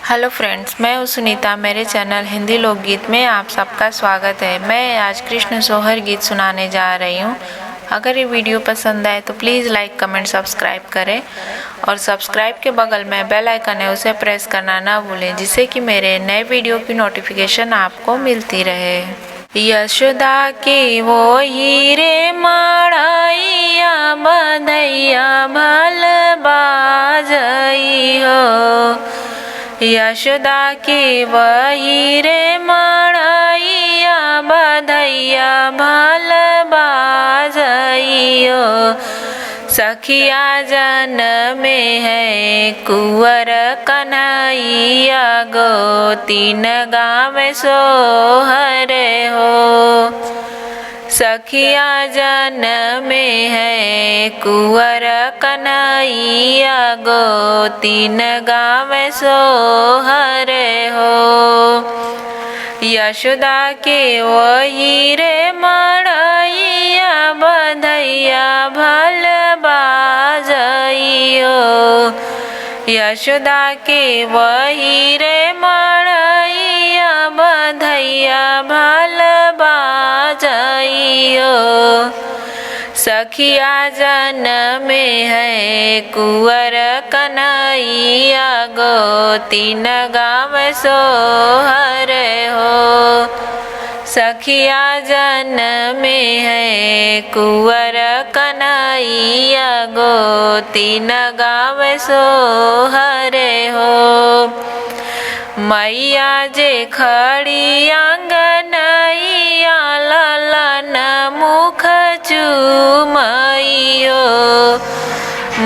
Hello friends, मैं हूँ सुनीता। मेरे चैनल हिंदी लोकगीत में आप सबका स्वागत है। मैं आज कृष्ण सोहर गीत सुनाने जा रही हूँ। अगर ये वीडियो पसंद आए तो प्लीज़ लाइक कमेंट सब्सक्राइब करें और सब्सक्राइब के बगल में बेल आइकन है उसे प्रेस करना ना भूलें, जिससे कि मेरे नए वीडियो की नोटिफिकेशन आपको मिलती रहे। यशोदा के वो हीरे माड़ैया बधैया भल बाजई हो। यशोदा के वही रे माड़ैया बधैया भल बाजइयो। सखिया जन में है कुंवर कन्हैया गो, तीन गाँव सोहर हो। सखिया जन में है कुंवर कन्हैया गो, तीन गाँव सोहर हो। यशोदा के वही रे माड़ैया बधैया भल बाजइयो। यशोदा के वही रे माड़ैया बधैया भल बाजइयो। सखिया जन में है कुंवर कन्हैया गो, तीन गाँव सोहर हो। सखिया जन में है कुंवर कन्हैया गो, तीन गाँव सोहर हो। मैया जे खड़ी आंगनैया ललन मुख चूमइयो।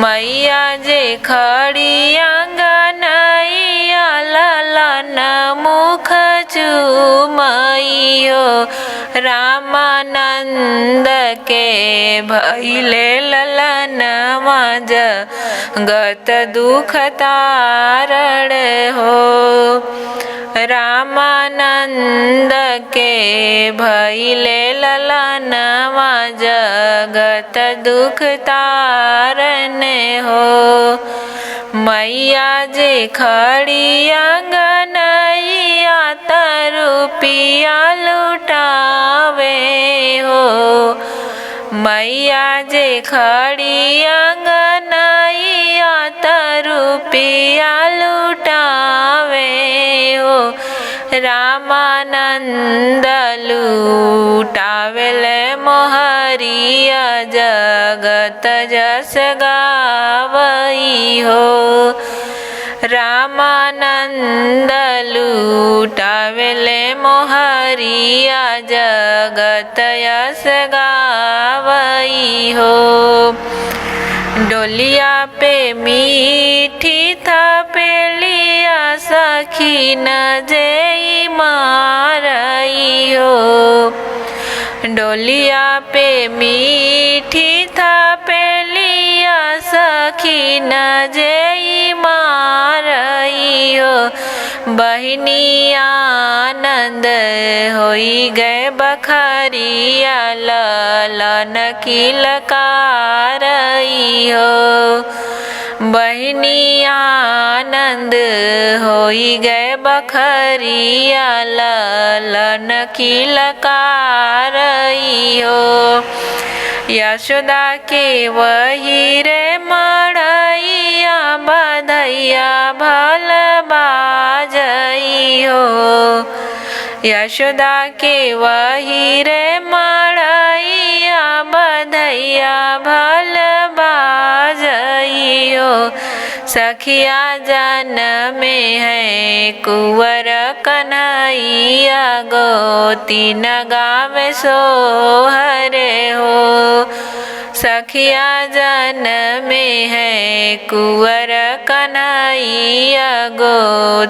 मैया जे खड़ी आंगनैया ललन मुख चूमइयो। रामानंद के भइले ललनवा जगत दुख तारण हो। रामानंद के भइले ललनवा जगत दुख तारण हो। मैया जे खड़ी आंगनैया तरुपिया लुटावे हो। मैया जे खड़ी आंगनैया तरुपिया लुटावे हो। रामानंद लुटावेले मोहरिया जगत जस गावई हो। रामानंद लुटावेले मोहरिया जगत यस गावई हो। डोलिया पे मीठी थपेलिया सखी न जेई मारई हो। डोलिया पे मीठी थपेलिया सखी न जेई मारई हो। बहिनी आनंद होई गए बखरिया ललन किलकारई हो। बहिनी आनंद होई गए बखरिया ललन किलकारई हो। यशोदा के वही रे माड़ैया बधैया भल बाजई हो। यशोदा के वही रे माड़ैया बधैया भल बाजई हो। सखिया जन में है कुंवर कन्हैया गो, तीन गाँव सोहर हो। सखिया जन में है कुंवर कन्हैया गो,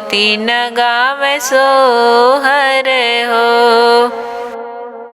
तीन गाँव सोहर हो।